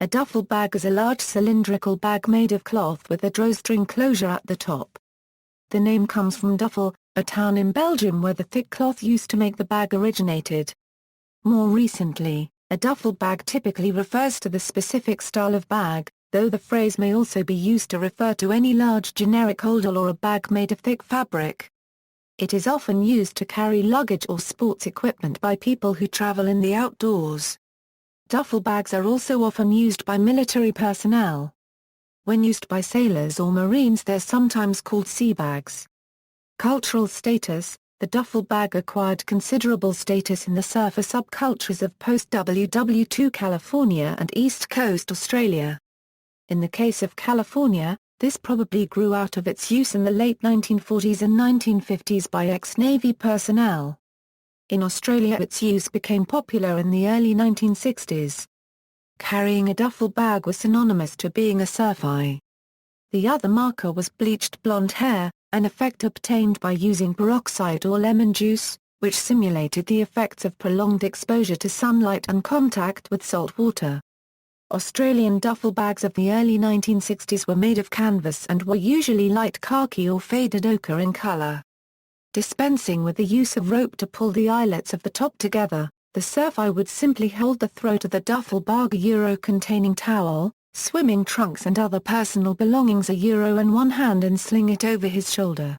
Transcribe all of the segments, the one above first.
A duffel bag is a large cylindrical bag made of cloth with a drawstring closure at the top. The name comes from Duffel, a town in Belgium where the thick cloth used to make the bag originated. More recently, a duffel bag typically refers to the specific style of bag, though the phrase may also be used to refer to any large generic holdall or a bag made of thick fabric. It is often used to carry luggage or sports equipment by people who travel in the outdoors. Duffel bags are also often used by military personnel. When used by sailors or marines, they're sometimes called sea bags. Cultural status: the duffel bag acquired considerable status in the surfer subcultures of post-World War II California and East Coast Australia. In the case of California, this probably grew out of its use in the late 1940s and 1950s by ex-Navy personnel. In Australia, its use became popular in the early 1960s. Carrying a duffel bag was synonymous to being a surfer. The other marker was bleached blonde hair, an effect obtained by using peroxide or lemon juice, which simulated the effects of prolonged exposure to sunlight and contact with salt water. Australian duffel bags of the early 1960s were made of canvas and were usually light khaki or faded ochre in color. Dispensing with the use of rope to pull the eyelets of the top together, the surfer would simply hold the throat of the duffel bag containing towel, swimming trunks and other personal belongings in one hand and sling it over his shoulder.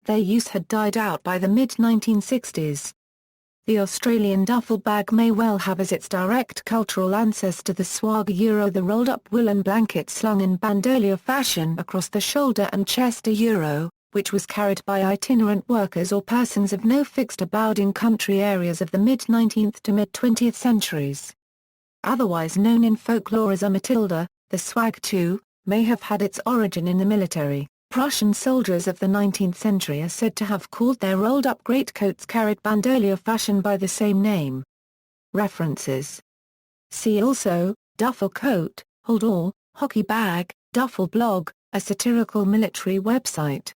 Their use had died out by the mid-1960s. The Australian duffel bag may well have as its direct cultural ancestor the swag the rolled-up woolen blanket slung in bandolier fashion across the shoulder and chest which was carried by itinerant workers or persons of no fixed abode in country areas of the mid-19th to mid-20th centuries. Otherwise known in folklore as a Matilda, the swag too, may have had its origin in the military. Prussian soldiers of the 19th century are said to have called their rolled-up greatcoats carried bandolier fashion by the same name. References. See also, duffel coat, holdall, hockey bag, duffel blog, a satirical military website.